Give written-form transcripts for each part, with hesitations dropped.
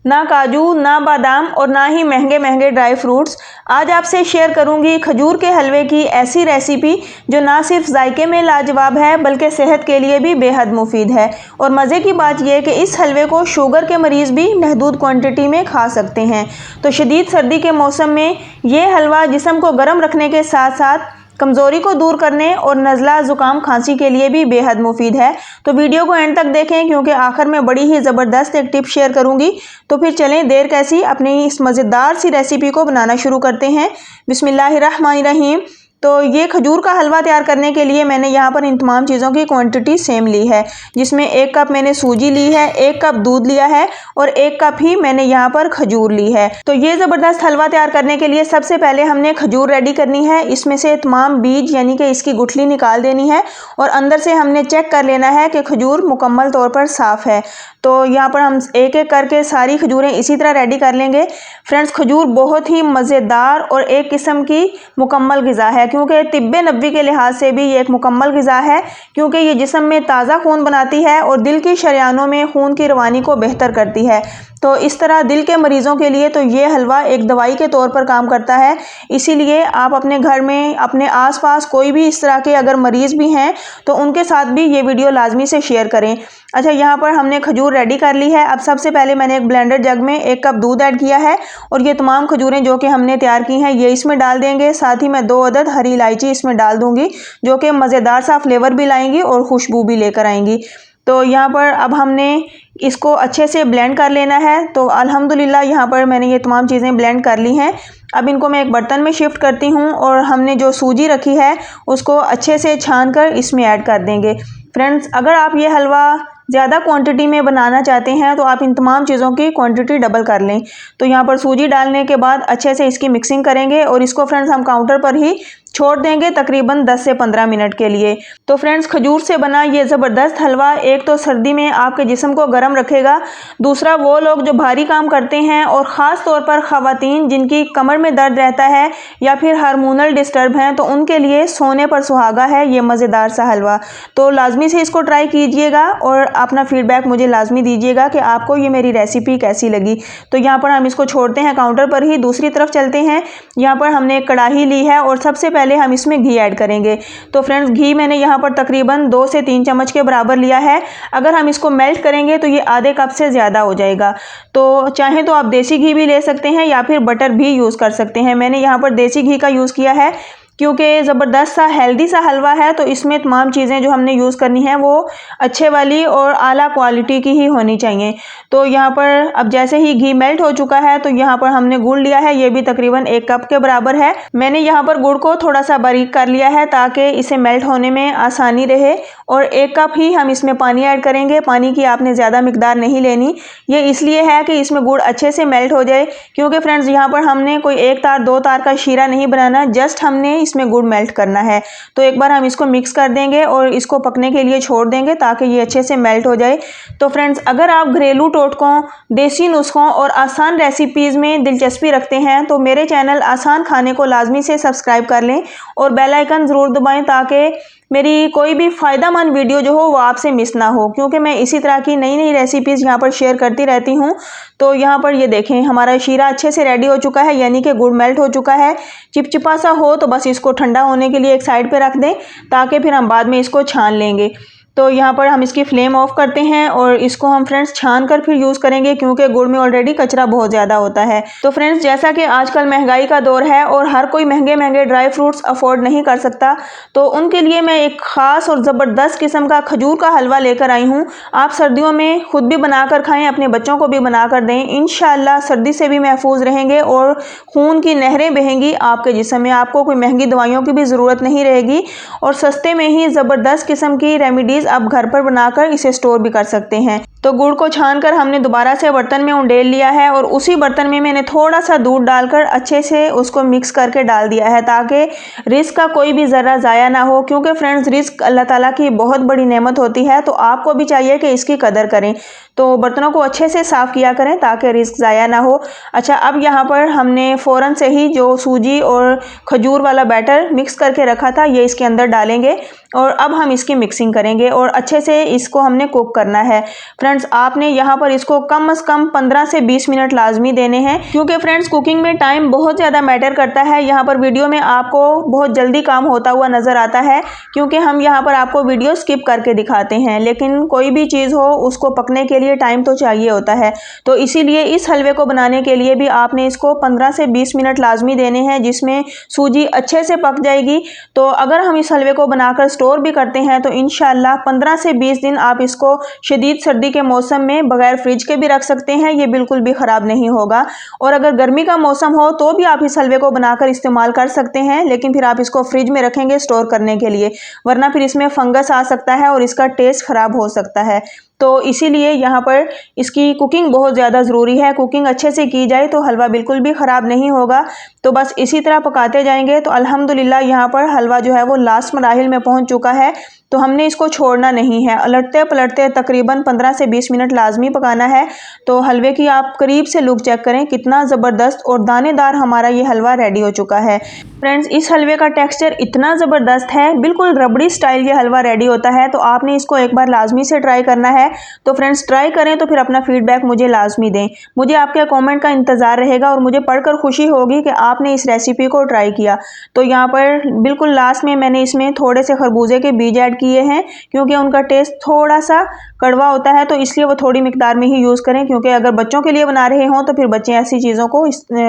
ना काजू, ना बादाम और ना ही महंगे महंगे ड्राई फ्रूट्स। आज आपसे शेयर करूंगी खजूर के हलवे की ऐसी रेसिपी जो ना सिर्फ जायके में लाजवाब है बल्कि सेहत के लिए भी बेहद मुफीद है। और मज़े की बात यह है कि इस हलवे को शुगर के मरीज़ भी महदूद क्वांटिटी में खा सकते हैं। तो शदीद सर्दी के मौसम में ये हलवा जिस्म को गर्म रखने के साथ साथ कमज़ोरी को दूर करने और नज़ला, ज़ुकाम, खांसी के लिए भी बेहद मुफीद है। तो वीडियो को एंड तक देखें क्योंकि आखिर में बड़ी ही ज़बरदस्त एक टिप शेयर करूंगी। तो फिर चलें देर कैसी, अपनी इस मज़ेदार सी रेसिपी को बनाना शुरू करते हैं। बिस्मिल्लाहिर्रहमानिर्रहीम। तो ये खजूर का हलवा तैयार करने के लिए मैंने यहाँ पर इन तमाम चीज़ों की क्वांटिटी सेम ली है, जिसमें 1 कप मैंने सूजी ली है, 1 कप दूध लिया है और 1 कप ही मैंने यहाँ पर खजूर ली है। तो ये ज़बरदस्त हलवा तैयार करने के लिए सबसे पहले हमने खजूर रेडी करनी है। इसमें से तमाम बीज यानी कि इसकी गुठली निकाल देनी है और अंदर से हमने चेक कर लेना है कि खजूर मुकम्मल तौर पर साफ़ है। तो यहाँ पर हम एक एक करके सारी खजूरें इसी तरह रेडी कर लेंगे। फ्रेंड्स, खजूर बहुत ही मज़ेदार और एक किस्म की मुकम्मल ग़िज़ा है क्योंकि तिब्बे नबवी के लिहाज से भी ये एक मुकम्मल ग़िज़ा है क्योंकि ये जिस्म में ताज़ा खून बनाती है और दिल की शरियानों में खून की रवानी को बेहतर करती है। तो इस तरह दिल के मरीज़ों के लिए तो ये हलवा एक दवाई के तौर पर काम करता है। इसीलिए आप अपने घर में, अपने आसपास कोई भी इस तरह के अगर मरीज़ भी हैं तो उनके साथ भी ये वीडियो लाजमी से शेयर करें। अच्छा, यहाँ पर हमने खजूर रेडी कर ली है। अब सबसे पहले मैंने एक ब्लेंडर जग में 1 कप दूध ऐड किया है और ये तमाम खजूरें जो कि हमने तैयार की हैं ये इसमें डाल देंगे। साथ ही मैं 2 अदद हरी इलायची इसमें डाल दूंगी जो कि मज़ेदार सा फ्लेवर भी लाएंगी और खुशबू भी लेकर आएंगी। तो यहाँ पर अब हमने इसको अच्छे से ब्लेंड कर लेना है। तो अल्हम्दुलिल्लाह यहाँ पर मैंने ये तमाम चीज़ें ब्लेंड कर ली हैं। अब इनको मैं एक बर्तन में शिफ्ट करती हूँ और हमने जो सूजी रखी है उसको अच्छे से छान कर इसमें ऐड कर देंगे। फ्रेंड्स, अगर आप ये हलवा ज़्यादा क्वांटिटी में बनाना चाहते हैं तो आप इन तमाम चीज़ों की क्वांटिटी डबल कर लें। तो यहाँ पर सूजी डालने के बाद अच्छे से इसकी मिक्सिंग करेंगे और इसको फ्रेंड्स हम काउंटर पर ही छोड़ देंगे तकरीबन 10 से 15 मिनट के लिए। तो फ्रेंड्स, खजूर से बना ये ज़बरदस्त हलवा एक तो सर्दी में आपके जिस्म को गर्म रखेगा, दूसरा वो लोग जो भारी काम करते हैं और ख़ास तौर पर ख़वातीन जिनकी कमर में दर्द रहता है या फिर हार्मोनल डिस्टर्ब हैं तो उनके लिए सोने पर सुहागा है ये मज़ेदार सा हलवा। तो लाजमी से इसको ट्राई कीजिएगा और अपना फीडबैक मुझे लाजमी दीजिएगा कि आपको ये मेरी रेसिपी कैसी लगी। तो यहाँ पर हम इसको छोड़ते हैं काउंटर पर ही, दूसरी तरफ चलते हैं। यहाँ पर हमने एक कढ़ाई ली है और सबसे पहले हम इसमें घी ऐड करेंगे। तो फ्रेंड्स, घी मैंने यहाँ पर तकरीबन 2 से 3 चम्मच के बराबर लिया है। अगर हम इसको मेल्ट करेंगे तो ये आधे कप से ज़्यादा हो जाएगा। तो चाहें तो आप देसी घी भी ले सकते हैं या फिर बटर भी यूज़ कर सकते हैं। मैंने यहाँ पर देसी घी का यूज़ किया है क्योंकि ज़बरदस्त सा हेल्दी सा हलवा है तो इसमें तमाम चीज़ें जो हमने यूज़ करनी है वो अच्छे वाली और आला क्वालिटी की ही होनी चाहिए। तो यहाँ पर अब जैसे ही घी मेल्ट हो चुका है तो यहाँ पर हमने गुड़ लिया है, ये भी तकरीबन 1 कप के बराबर है। मैंने यहाँ पर गुड़ को थोड़ा सा बारीक कर लिया है ताकि इसे मेल्ट होने में आसानी रहे। और 1 कप ही हम इसमें पानी ऐड करेंगे। पानी की आपने ज़्यादा मिकदार नहीं लेनी, ये इसलिए है कि इसमें गुड़ अच्छे से मेल्ट हो जाए क्योंकि फ्रेंड्स यहाँ पर हमने कोई 1 तार 2 तार का शीरा नहीं बनाना, जस्ट हमने इसमें गुड़ मेल्ट करना है। तो एक बार हम इसको मिक्स कर देंगे और इसको पकने के लिए छोड़ देंगे ताकि ये अच्छे से मेल्ट हो जाए। तो फ्रेंड्स, अगर आप घरेलू टोटकों, देसी नुस्खों और आसान रेसिपीज़ में दिलचस्पी रखते हैं तो मेरे चैनल आसान खाने को लाजमी से सब्सक्राइब कर लें और बेल आइकन ज़रूर दबाएं ताकि मेरी कोई भी फ़ायदेमंद वीडियो जो हो वो आपसे मिस ना हो, क्योंकि मैं इसी तरह की नई नई रेसिपीज़ यहाँ पर शेयर करती रहती हूँ। तो यहाँ पर ये देखें, हमारा शीरा अच्छे से रेडी हो चुका है यानी कि गुड़ मेल्ट हो चुका है। चिपचिपा सा हो तो बस इसको ठंडा होने के लिए एक साइड पे रख दें ताकि फिर हम बाद में इसको छान लेंगे। तो यहाँ पर हम इसकी फ्लेम ऑफ करते हैं और इसको हम फ्रेंड्स छान कर फिर यूज़ करेंगे क्योंकि गुड़ में ऑलरेडी कचरा बहुत ज़्यादा होता है। तो फ्रेंड्स, जैसा कि आजकल महंगाई का दौर है और हर कोई महंगे महंगे ड्राई फ्रूट्स अफोर्ड नहीं कर सकता, तो उनके लिए मैं एक ख़ास और ज़बरदस्त किस्म का खजूर का हलवा लेकर आई हूँ। आप सर्दियों में खुद भी बनाकर खाएँ, अपने बच्चों को भी बनाकर दें। इंशाअल्लाह सर्दी से भी महफूज रहेंगे और खून की नहरें बहेंगी आपके जिस्म में। आपको कोई महंगी दवाइयों की भी ज़रूरत नहीं रहेगी और सस्ते में ही ज़बरदस्त किस्म की रेमेडीज़ आप घर पर बनाकर इसे स्टोर भी कर सकते हैं। तो गुड़ को छानकर हमने दोबारा से बर्तन में उंडेल लिया है और उसी बर्तन में मैंने थोड़ा सा दूध डालकर अच्छे से उसको मिक्स करके डाल दिया है ताकि रिस्क का कोई भी ज़रा ज़ाया ना हो, क्योंकि फ्रेंड्स रिस्क अल्लाह ताला की बहुत बड़ी नेमत होती है। तो आपको भी चाहिए कि इसकी कदर करें। तो बर्तनों को अच्छे से साफ़ किया करें ताकि रिस्क ज़ाया ना हो। अच्छा, अब यहाँ पर हमने फ़ौरन से ही जो सूजी और खजूर वाला बैटर मिक्स करके रखा था ये इसके अंदर डालेंगे और अब हम इसकी मिक्सिंग करेंगे और अच्छे से इसको हमने कुक करना है। फ्रेंड्स आपने यहाँ पर इसको कम से कम 15 से 20 मिनट लाजमी देने हैं, क्योंकि फ्रेंड्स कुकिंग में टाइम बहुत ज़्यादा मैटर करता है। यहाँ पर वीडियो में आपको बहुत जल्दी काम होता हुआ नज़र आता है, क्योंकि हम यहाँ पर आपको वीडियो स्किप करके दिखाते हैं, लेकिन कोई भी चीज़ हो उसको पकने के लिए टाइम तो चाहिए होता है। तो इसीलिए इस हलवे को बनाने के लिए भी आपने इसको 15 से 20 मिनट लाजमी देने हैं, जिसमें सूजी अच्छे से पक जाएगी। तो अगर हम इस हलवे को बनाकर स्टोर भी करते हैं तो इंशाल्लाह 15 से 20 दिन आप इसको शदीद सर्दी के मौसम में बगैर फ्रिज के भी रख सकते हैं, ये बिल्कुल भी ख़राब नहीं होगा। और अगर गर्मी का मौसम हो तो भी आप इस हलवे को बनाकर इस्तेमाल कर सकते हैं, लेकिन फिर आप इसको फ्रिज में रखेंगे स्टोर करने के लिए, वरना फिर इसमें फंगस आ सकता है और इसका टेस्ट ख़राब हो सकता है। तो इसीलिए यहाँ पर इसकी कुकिंग बहुत ज़्यादा ज़रूरी है। कुकिंग अच्छे से की जाए तो हलवा बिल्कुल भी ख़राब नहीं होगा। तो बस इसी तरह पकाते जाएंगे तो अल्हम्दुलिल्लाह यहाँ पर हलवा जो है वो लास्ट मराहिल में पहुँच चुका है। तो हमने इसको छोड़ना नहीं है, उलटते पलटते तकरीबन 15 से 20 मिनट लाजमी पकाना है। तो हलवे की आप करीब से लुक चेक करें, कितना ज़बरदस्त और दानेदार हमारा ये हलवा रेडी हो चुका है। फ्रेंड्स इस हलवे का टेक्सचर इतना ज़बरदस्त है, बिल्कुल रबड़ी स्टाइल ये हलवा रेडी होता है। तो आपने इसको एक बार लाजमी से ट्राई करना है। तो फ्रेंड्स ट्राई करें तो फिर अपना फीडबैक मुझे लाजमी दें। मुझे आपके कमेंट का इंतज़ार रहेगा और मुझे पढ़कर खुशी होगी कि आपने इस रेसिपी को ट्राई किया। तो यहाँ पर बिल्कुल लास्ट में मैंने इसमें थोड़े से खरबूजे के बीज ऐड किए हैं, क्योंकि उनका टेस्ट थोड़ा सा कड़वा होता है, तो इसलिए वो थोड़ी मिकदार में ही यूज़ करें, क्योंकि अगर बच्चों के लिए बना रहे हों तो फिर बच्चे ऐसी चीज़ों को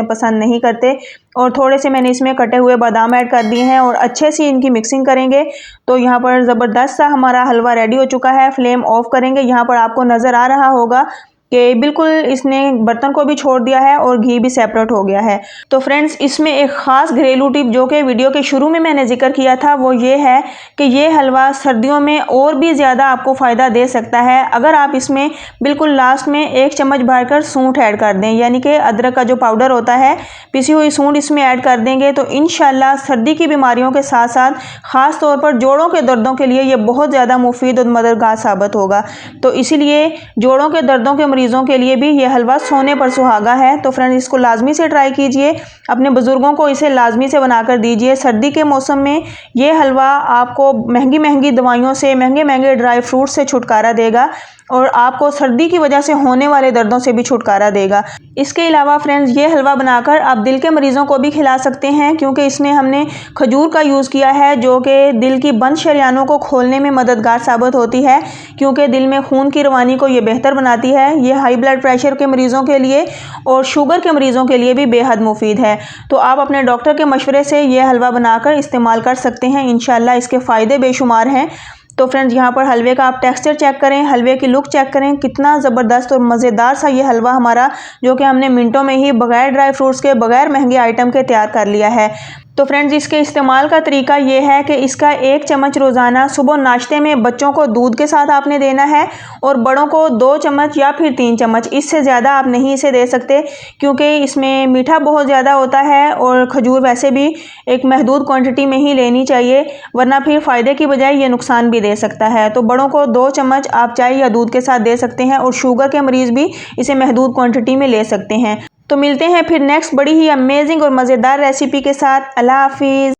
पसंद नहीं करते। और थोड़े से मैंने इसमें कटे हुए बादाम ऐड कर दिए हैं और अच्छे से इनकी मिक्सिंग करेंगे। तो यहाँ पर ज़बरदस्त सा हमारा हलवा रेडी हो चुका है। फ्लेम ऑफ करेंगे। यहाँ पर आपको नज़र आ रहा होगा कि बिल्कुल इसने बर्तन को भी छोड़ दिया है और घी भी सेपरेट हो गया है। तो फ्रेंड्स इसमें एक ख़ास घरेलू टिप जो कि वीडियो के शुरू में मैंने जिक्र किया था, वो ये है कि ये हलवा सर्दियों में और भी ज़्यादा आपको फ़ायदा दे सकता है। अगर आप इसमें बिल्कुल लास्ट में 1 चम्मच भरकर सूंठ ऐड कर दें, यानी कि अदरक का जो पाउडर होता है, पिसी हुई सूंठ इसमें ऐड कर देंगे, तो इंशाल्लाह सर्दी की बीमारियों के साथ साथ ख़ास तौर पर जोड़ों के दर्दों के लिए ये बहुत ज़्यादा मुफीद और मददगार साबित होगा। तो इसीलिए जोड़ों के दर्दों के मरीज़ों के लिए भी ये हलवा सोने पर सुहागा है। तो फ्रेंड्स इसको लाजमी से ट्राई कीजिए, अपने बुजुर्गों को इसे लाजमी से बनाकर दीजिए। सर्दी के मौसम में ये हलवा आपको महंगी महंगी दवाइयों से, महंगे महंगे ड्राई फ्रूट से छुटकारा देगा और आपको सर्दी की वजह से होने वाले दर्दों से भी छुटकारा देगा। इसके अलावा फ्रेंड्स ये हलवा बनाकर आप दिल के मरीज़ों को भी खिला सकते हैं, क्योंकि इसमें हमने खजूर का यूज़ किया है, जो कि दिल की बंद शरियानों को खोलने में मददगार साबित होती है, क्योंकि दिल में खून की रवानी को ये बेहतर बनाती है। ये हाई ब्लड प्रेशर के मरीज़ों के लिए और शुगर के मरीज़ों के लिए भी बेहद मुफीद है। तो आप अपने डॉक्टर के मशवरे से ये हलवा बनाकर इस्तेमाल कर सकते हैं। इंशाल्लाह इसके फ़ायदे बेशुमार हैं। तो फ्रेंड्स यहाँ पर हलवे का आप टेक्सचर चेक करें, हलवे की लुक चेक करें, कितना ज़बरदस्त और मज़ेदार सा ये हलवा हमारा, जो कि हमने मिनटों में ही बगैर ड्राई फ्रूट्स के, बगैर महंगे आइटम के तैयार कर लिया है। तो फ्रेंड्स इसके इस्तेमाल का तरीका ये है कि इसका 1 चम्मच रोज़ाना सुबह नाश्ते में बच्चों को दूध के साथ आपने देना है और बड़ों को 2 चम्मच या फिर 3 चम्मच, इससे ज़्यादा आप नहीं इसे दे सकते, क्योंकि इसमें मीठा बहुत ज़्यादा होता है और खजूर वैसे भी एक महदूद क्वांटिटी में ही लेनी चाहिए, वरना फिर फ़ायदे की बजाय ये नुकसान भी दे सकता है। तो बड़ों को 2 चम्मच आप चाय या दूध के साथ दे सकते हैं और शुगर के मरीज़ भी इसे महदूद क्वांटिटी में ले सकते हैं। तो मिलते हैं फिर नेक्स्ट बड़ी ही अमेजिंग और मज़ेदार रेसिपी के साथ। अल्लाह हाफिज़।